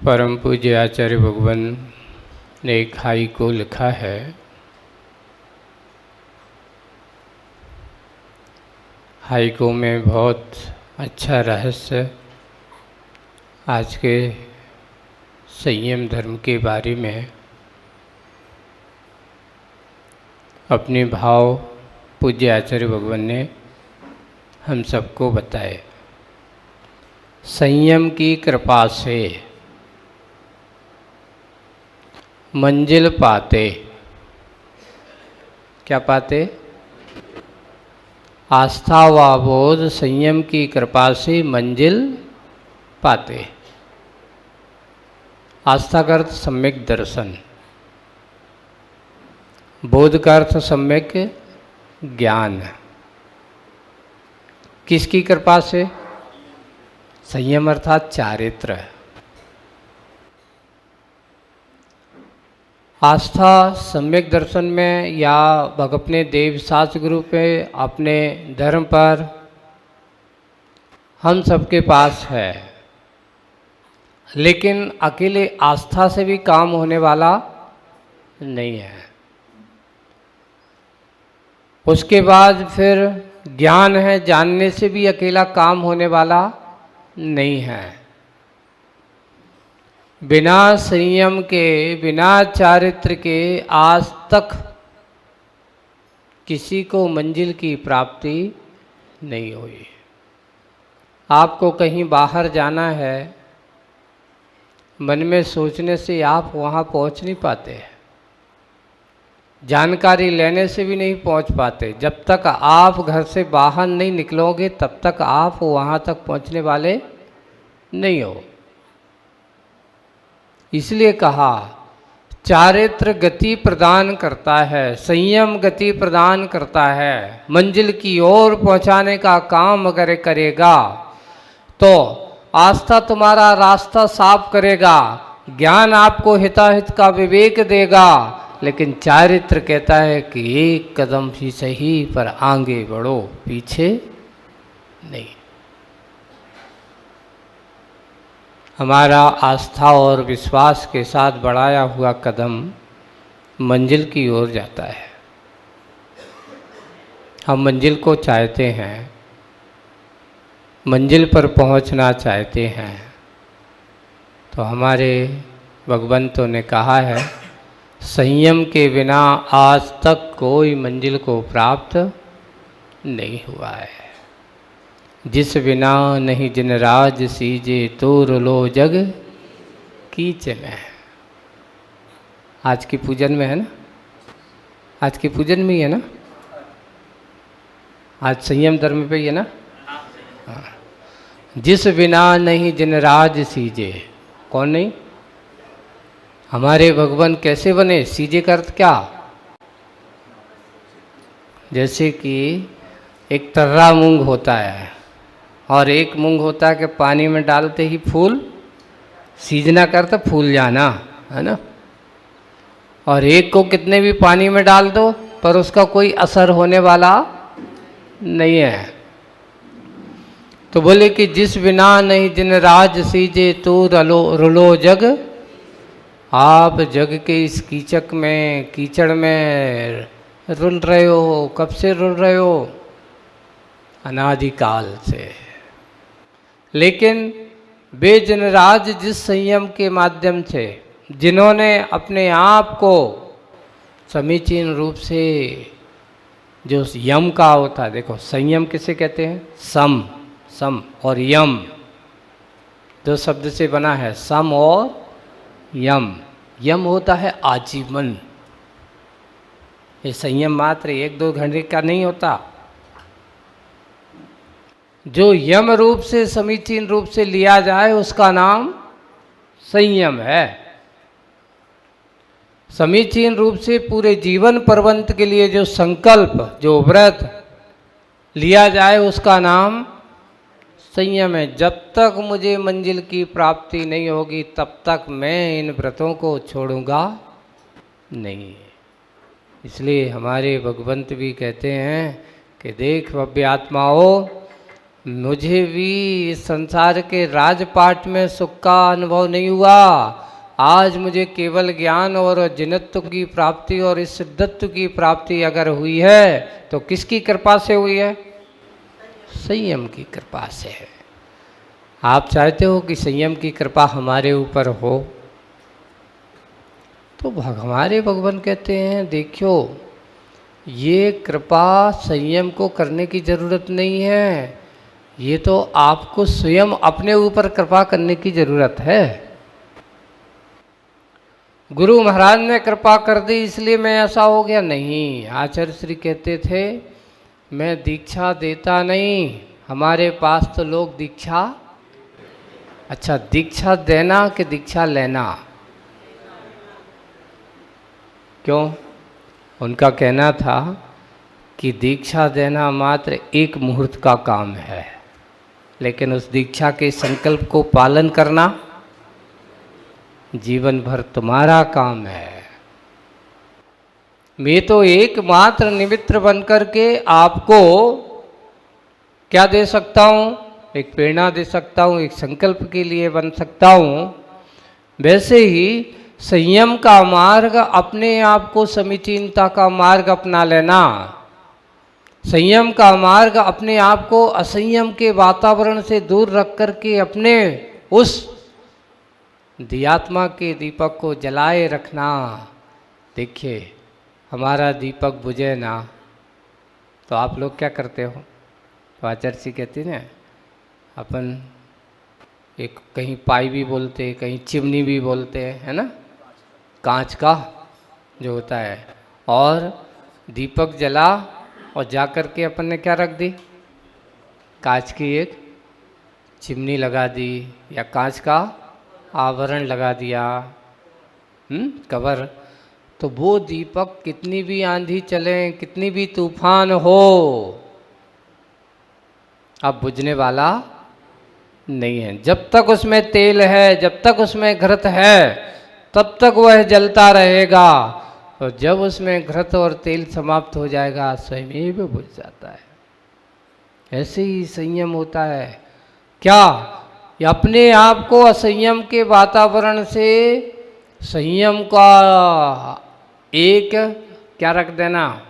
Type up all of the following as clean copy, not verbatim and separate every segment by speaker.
Speaker 1: परम पूज्य आचार्य भगवान ने एक हाइकू लिखा है। हाइकू में बहुत अच्छा रहस्य आज के संयम धर्म के बारे में अपने भाव पूज्य आचार्य भगवान ने हम सबको बताए। संयम की कृपा से मंजिल पाते। क्या पाते? आस्था व बोध संयम की कृपा से मंजिल पाते। आस्था का अर्थ सम्यक दर्शन, बोध का अर्थ सम्यक ज्ञान। किसकी कृपा से? संयम अर्थात चारित्र। आस्था सम्यक दर्शन में या अपने देव शास्त्र गुरु पे, अपने धर्म पर हम सबके पास है, लेकिन अकेले आस्था से भी काम होने वाला नहीं है। उसके बाद फिर ज्ञान है, जानने से भी अकेला काम होने वाला नहीं है। बिना संयम के, बिना चारित्र के आज तक किसी को मंजिल की प्राप्ति नहीं हुई। आपको कहीं बाहर जाना है, मन में सोचने से आप वहाँ पहुँच नहीं पाते, जानकारी लेने से भी नहीं पहुँच पाते। जब तक आप घर से बाहर नहीं निकलोगे तब तक आप वहाँ तक पहुँचने वाले नहीं हो। इसलिए कहा चारित्र गति प्रदान करता है, संयम गति प्रदान करता है। मंजिल की ओर पहुंचाने का काम अगर करेगा तो आस्था तुम्हारा रास्ता साफ करेगा, ज्ञान आपको हिताहित का विवेक देगा, लेकिन चारित्र कहता है कि एक कदम ही सही पर आगे बढ़ो, पीछे नहीं। हमारा आस्था और विश्वास के साथ बढ़ाया हुआ कदम मंजिल की ओर जाता है। हम मंजिल को चाहते हैं, मंजिल पर पहुंचना चाहते हैं, तो हमारे भगवंतों ने कहा है संयम के बिना आज तक कोई मंजिल को प्राप्त नहीं हुआ है। जिस बिना नहीं जिन राज सीजे तोर लो जग कीच में। आज की पूजन में है ना, आज की पूजन में ही है ना, आज संयम धर्म पे ही है ना। हाँ। जिस बिना नहीं जिन राज सीजे। कौन नहीं? हमारे भगवान कैसे बने? सीजे का अर्थ क्या? जैसे कि एक तर्रा मूंग होता है और एक मूंग होता है कि पानी में डालते ही फूल, सीजना करता फूल जाना, है ना। और एक को कितने भी पानी में डाल दो पर उसका कोई असर होने वाला नहीं है। तो बोले कि जिस बिना नहीं जिन राज सीजे तू रुलो जग। आप जग के इस कीचक में, कीचड़ में रुल रहे हो। कब से रुल रहे हो? अनादिकाल से। लेकिन वे जनराज जिस संयम के माध्यम से, जिन्होंने अपने आप को समीचीन रूप से, जो यम का होता है, देखो संयम किसे कहते हैं? सम, सम और यम दो शब्द से बना है, सम और यम। यम होता है आजीवन। ये संयम मात्र एक दो घंटे का नहीं होता। जो यम रूप से, समीचीन रूप से लिया जाए उसका नाम संयम है। समीचीन रूप से पूरे जीवन पर्यंत के लिए जो संकल्प, जो व्रत लिया जाए उसका नाम संयम है। जब तक मुझे मंजिल की प्राप्ति नहीं होगी तब तक मैं इन व्रतों को छोड़ूंगा नहीं। इसलिए हमारे भगवंत भी कहते हैं कि देख भव्य आत्माओं, मुझे भी इस संसार के राजपाट में सुख का अनुभव नहीं हुआ। आज मुझे केवल ज्ञान और जिनत्व की प्राप्ति और इस सिद्धत्व की प्राप्ति अगर हुई है तो किसकी कृपा से हुई है? संयम की कृपा से है। आप चाहते हो कि संयम की कृपा हमारे ऊपर हो, तो हमारे भगवान कहते हैं देखो, ये कृपा संयम को करने की जरूरत नहीं है, ये तो आपको स्वयं अपने ऊपर कृपा करने की जरूरत है। गुरु महाराज ने कृपा कर दी इसलिए मैं ऐसा हो गया, नहीं। आचार्य श्री कहते थे मैं दीक्षा देता नहीं, हमारे पास तो लोग दीक्षा, अच्छा दीक्षा देना कि दीक्षा लेना? क्यों? उनका कहना था कि दीक्षा देना मात्र एक मुहूर्त का काम है, लेकिन उस दीक्षा के संकल्प को पालन करना जीवन भर तुम्हारा काम है। मैं तो एकमात्र निमित्त बनकर के आपको क्या दे सकता हूँ? एक प्रेरणा दे सकता हूँ, एक संकल्प के लिए बन सकता हूँ। वैसे ही संयम का मार्ग अपने आप को समीचीनता का मार्ग अपना लेना, संयम का मार्ग अपने आप को असंयम के वातावरण से दूर रख करके अपने उस दियात्मा के दीपक को जलाए रखना। देखिए हमारा दीपक बुझे ना तो आप लोग क्या करते हो? तो आचार्य जी कहते हैं ना, अपन एक कहीं पाई भी बोलते, कहीं चिमनी भी बोलते हैं, है ना, कांच का जो होता है, और दीपक जला और जाकर के अपन ने क्या रख दी? कांच की एक चिमनी लगा दी या कांच का आवरण लगा दिया, कवर। तो वो दीपक कितनी भी आंधी चले, कितनी भी तूफान हो, अब बुझने वाला नहीं है। जब तक उसमें तेल है, जब तक उसमें घृत है, तब तक वह जलता रहेगा, और जब उसमें घृत और तेल समाप्त हो जाएगा स्वयं ही बुझ जाता है। ऐसे ही संयम होता है। क्या? अपने आप को असंयम के वातावरण से संयम का एक क्या रख देना?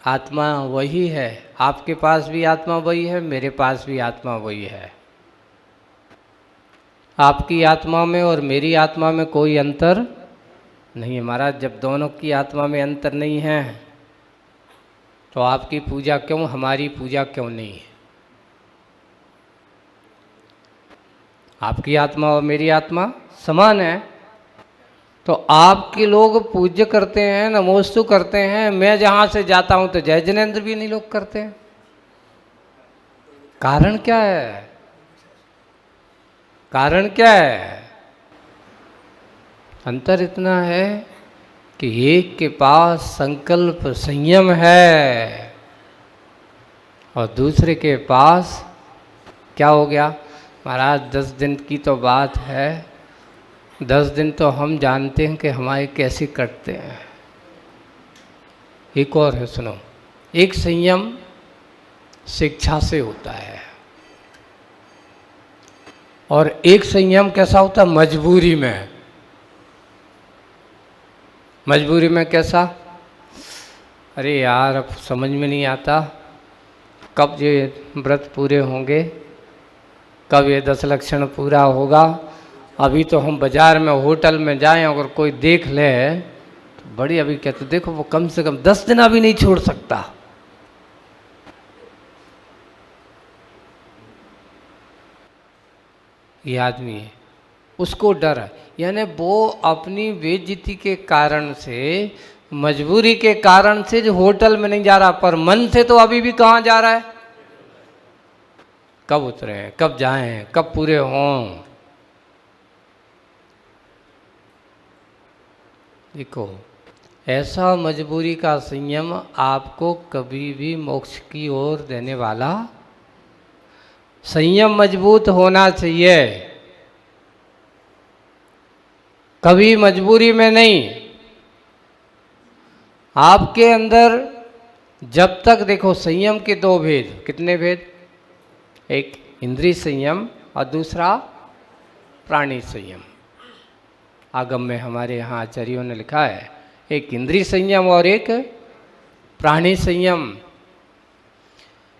Speaker 1: आत्मा वही है, आपके पास भी आत्मा वही है, मेरे पास भी आत्मा वही है। आपकी आत्मा में और मेरी आत्मा में कोई अंतर नहीं है। महाराज जब दोनों की आत्मा में अंतर नहीं है तो आपकी पूजा क्यों, हमारी पूजा क्यों नहीं है? आपकी आत्मा और मेरी आत्मा समान है, तो आपके लोग पूज्य करते हैं, नमोस्तु करते हैं, मैं जहाँ से जाता हूँ तो जय जिनेंद्र भी नहीं लोग करते हैं। कारण क्या है? कारण क्या है? अंतर इतना है कि एक के पास संकल्प संयम है और दूसरे के पास क्या हो गया? महाराज 10 दिन की तो बात है, 10 दिन तो हम जानते हैं कि हमारे कैसे कटते हैं। एक और है, सुनो। एक संयम शिक्षा से होता है और एक संयम कैसा होता है? मजबूरी में। मजबूरी में कैसा? अरे यार अब समझ में नहीं आता कब ये व्रत पूरे होंगे, कब ये 10 लक्षण पूरा होगा। अभी तो हम बाज़ार में होटल में जाएं, अगर कोई देख ले तो बड़ी, अभी कहते देखो वो कम से कम 10 दिन अभी नहीं छोड़ सकता। ये आदमी है, उसको डर है, यानी वो अपनी बेइज्जती के कारण से, मजबूरी के कारण से जो होटल में नहीं जा रहा, पर मन से तो अभी भी कहाँ जा रहा है? कब उतरे, कब जाएं, कब पूरे हों। देखो ऐसा मजबूरी का संयम आपको कभी भी मोक्ष की ओर देने वाला। संयम मजबूत होना चाहिए, कभी मजबूरी में नहीं। आपके अंदर जब तक, देखो संयम के 2 भेद, कितने भेद? एक इंद्रिय संयम और दूसरा प्राणी संयम। आगम में हमारे यहाँ आचार्यों ने लिखा है एक इंद्रिय संयम और एक प्राणी संयम।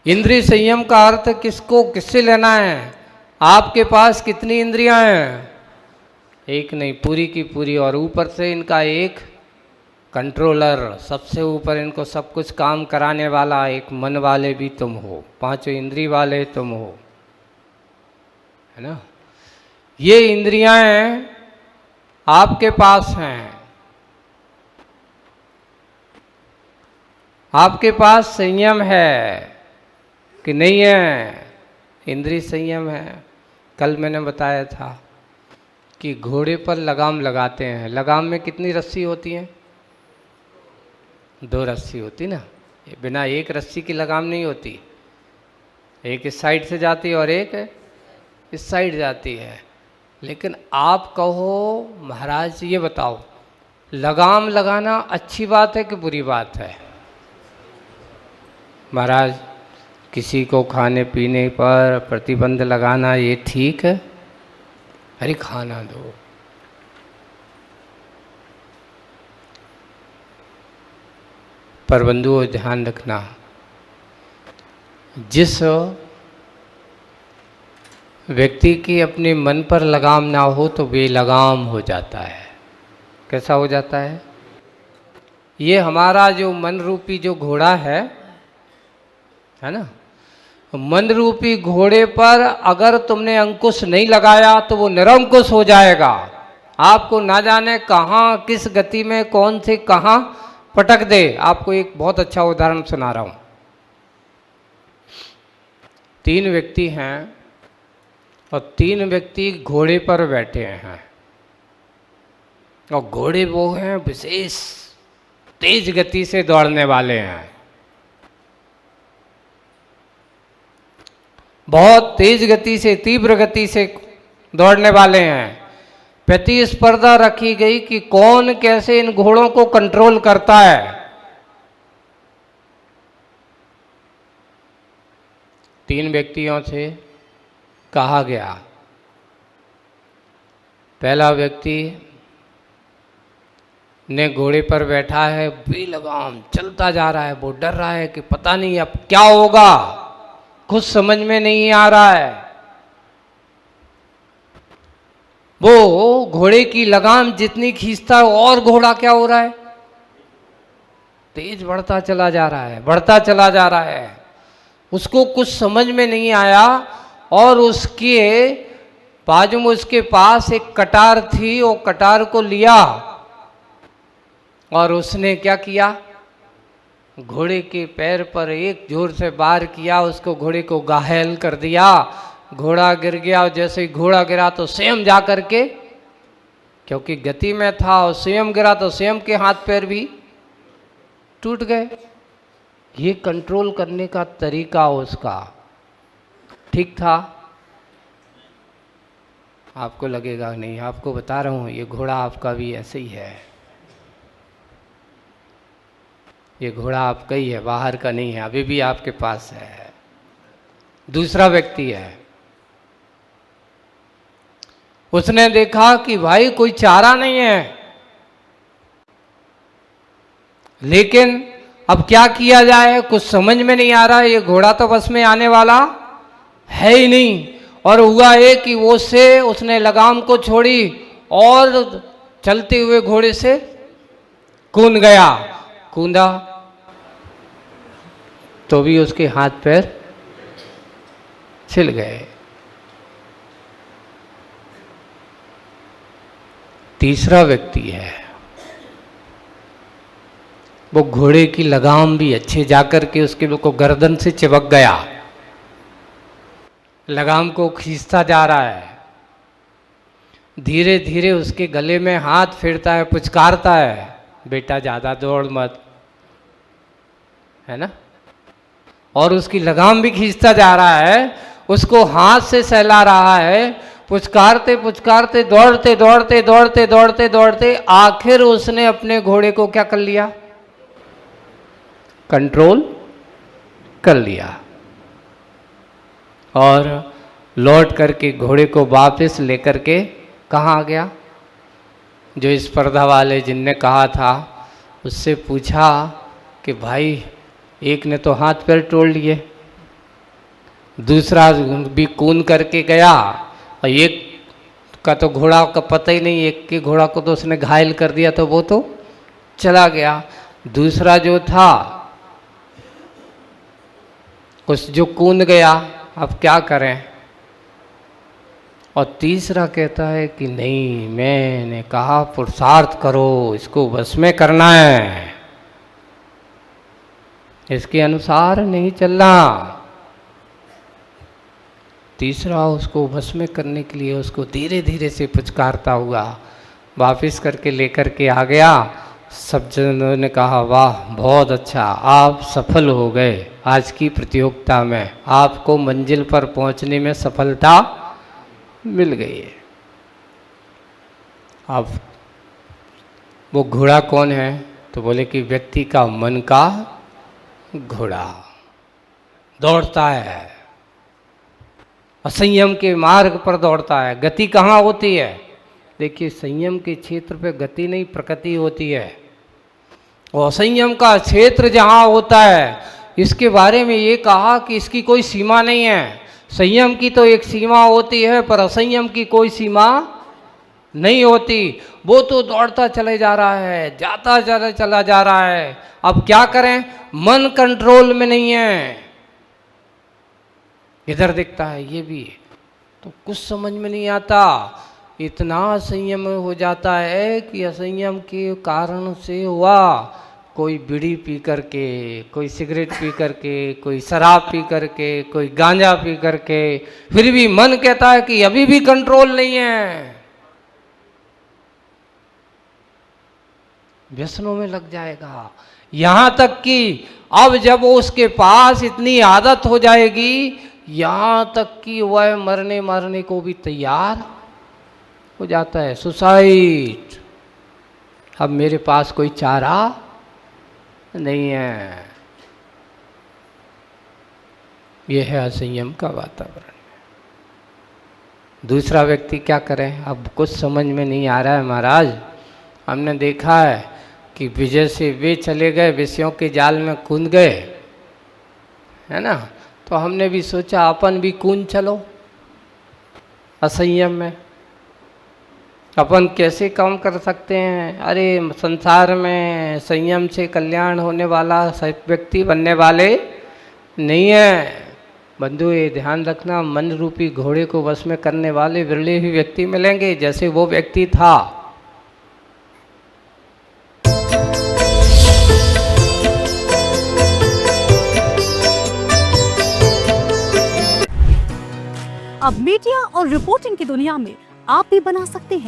Speaker 1: इंद्रिय संयम का अर्थ किसको किससे लेना है? आपके पास कितनी इंद्रियां हैं? एक नहीं, पूरी की पूरी। और ऊपर से इनका एक कंट्रोलर, सबसे ऊपर इनको सब कुछ काम कराने वाला एक मन वाले भी तुम हो, पांचों इंद्रिय वाले तुम हो, है ना। ये इंद्रियां आपके पास हैं, आपके पास संयम है कि नहीं है? इंद्रिय संयम है। कल मैंने बताया था कि घोड़े पर लगाम लगाते हैं। लगाम में कितनी रस्सी होती है? 2 रस्सी होती ना। बिना एक रस्सी की लगाम नहीं होती। एक इस साइड से जाती है और एक इस साइड जाती है। लेकिन आप कहो महाराज ये बताओ, लगाम लगाना अच्छी बात है कि बुरी बात है? महाराज किसी को खाने पीने पर प्रतिबंध लगाना ये ठीक है? अरे खाना दो। पर बंधुओं ध्यान रखना, जिस व्यक्ति की अपने मन पर लगाम ना हो तो बेलगाम हो जाता है। कैसा हो जाता है? ये हमारा जो मन रूपी जो घोड़ा है ना, मन रूपी घोड़े पर अगर तुमने अंकुश नहीं लगाया तो वो निरंकुश हो जाएगा। आपको ना जाने कहाँ किस गति में कौन से कहाँ पटक दे। आपको एक बहुत अच्छा उदाहरण सुना रहा हूँ। 3 व्यक्ति हैं और 3 व्यक्ति घोड़े पर बैठे हैं और घोड़े वो हैं विशेष तेज गति से दौड़ने वाले हैं, बहुत तेज गति से, तीव्र गति से दौड़ने वाले हैं। प्रतिस्पर्धा रखी गई कि कौन कैसे इन घोड़ों को कंट्रोल करता है। 3 व्यक्तियों से कहा गया, पहला व्यक्ति ने घोड़े पर बैठा है, बेलगाम चलता जा रहा है। वो डर रहा है कि पता नहीं अब क्या होगा, कुछ समझ में नहीं आ रहा है। वो घोड़े की लगाम जितनी खींचता है और घोड़ा क्या हो रहा है? तेज बढ़ता चला जा रहा है, बढ़ता चला जा रहा है। उसको कुछ समझ में नहीं आया और उसके बाजू में उसके पास एक कटार थी। वो कटार को लिया और उसने क्या किया? घोड़े के पैर पर एक जोर से वार किया, उसको घोड़े को घायल कर दिया। घोड़ा गिर गया और जैसे ही घोड़ा गिरा तो स्वयं जा करके, क्योंकि गति में था और स्वयं गिरा तो स्वयं के हाथ पैर भी टूट गए। ये कंट्रोल करने का तरीका उसका ठीक था? आपको लगेगा नहीं, आपको बता रहा हूं ये घोड़ा आपका भी ऐसे ही है। ये घोड़ा आपका ही है, बाहर का नहीं है, अभी भी आपके पास है। दूसरा व्यक्ति है, उसने देखा कि भाई कोई चारा नहीं है, लेकिन अब क्या किया जाए कुछ समझ में नहीं आ रहा है। ये घोड़ा तो बस में आने वाला है ही नहीं। और हुआ ये कि वो से उसने लगाम को छोड़ी और चलते हुए घोड़े से कूद गया। कूदा तो भी उसके हाथ पैर छिल गए। तीसरा व्यक्ति है, वो घोड़े की लगाम भी अच्छे जाकर के उसके को गर्दन से चिपक गया, लगाम को खींचता जा रहा है। धीरे धीरे उसके गले में हाथ फेरता है, पुचकारता है, बेटा ज़्यादा दौड़ मत, है ना। और उसकी लगाम भी खींचता जा रहा है, उसको हाथ से सहला रहा है, पुचकारते पुचकारते दौड़ते दौड़ते दौड़ते दौड़ते दौड़ते आखिर उसने अपने घोड़े को क्या कर लिया? कंट्रोल कर लिया। और लौट करके घोड़े को वापस लेकर के कहाँ आ गया? जो स्पर्धा वाले जिनने कहा था उससे पूछा कि भाई एक ने तो हाथ पैर तोड़ लिए, दूसरा भी कूद करके गया और एक का तो घोड़ा का पता ही नहीं, एक के घोड़ा को तो उसने घायल कर दिया तो वो तो चला गया। दूसरा जो था कुछ जो कूद गया, अब क्या करें? और तीसरा कहता है कि नहीं, मैंने कहा पुरुषार्थ करो, इसको वश में करना है, इसके अनुसार नहीं चलना। तीसरा उसको वश में करने के लिए उसको धीरे धीरे से पुचकारता हुआ वापस करके लेकर के आ गया। सब जनों ने कहा वाह बहुत अच्छा, आप सफल हो गए आज की प्रतियोगिता में, आपको मंजिल पर पहुंचने में सफलता मिल गई है। अब वो घोड़ा कौन है? तो बोले कि व्यक्ति का मन का घोड़ा दौड़ता है, असंयम के मार्ग पर दौड़ता है। गति कहाँ होती है? देखिए, संयम के क्षेत्र पे गति नहीं, प्रकृति होती है। और असंयम का क्षेत्र जहाँ होता है, इसके बारे में ये कहा कि इसकी कोई सीमा नहीं है। संयम की तो एक सीमा होती है, पर असंयम की कोई सीमा नहीं होती। वो तो दौड़ता चले जा रहा है, जाता चला जा रहा है। अब क्या करें? मन कंट्रोल में नहीं है, इधर दिखता है ये भी, तो कुछ समझ में नहीं आता। इतना असंयम हो जाता है कि असंयम के कारण से हुआ, कोई बीड़ी पी करके, कोई सिगरेट पी करके, कोई शराब पी करके, कोई गांजा पी करके, फिर भी मन कहता है कि अभी भी कंट्रोल नहीं है, व्यसनों में लग जाएगा। यहां तक कि अब जब उसके पास इतनी आदत हो जाएगी, यहां तक कि वह मरने को भी तैयार हो जाता है, सुसाइड। अब मेरे पास कोई चारा नहीं है। यह है असंयम का वातावरण। दूसरा व्यक्ति क्या करे? अब कुछ समझ में नहीं आ रहा है महाराज। हमने देखा है कि विजय से वे चले गए, विषयों के जाल में कूद गए, है ना। तो हमने भी सोचा अपन भी कूद चलो असंयम में। अपन कैसे काम कर सकते हैं? अरे संसार में संयम से कल्याण होने वाला व्यक्ति बनने वाले नहीं है। बंधु ये ध्यान रखना, मन रूपी घोड़े को वश में करने वाले विरले ही व्यक्ति मिलेंगे, जैसे वो व्यक्ति था।
Speaker 2: अब मीडिया और रिपोर्टिंग की दुनिया में आप भी बना सकते हैं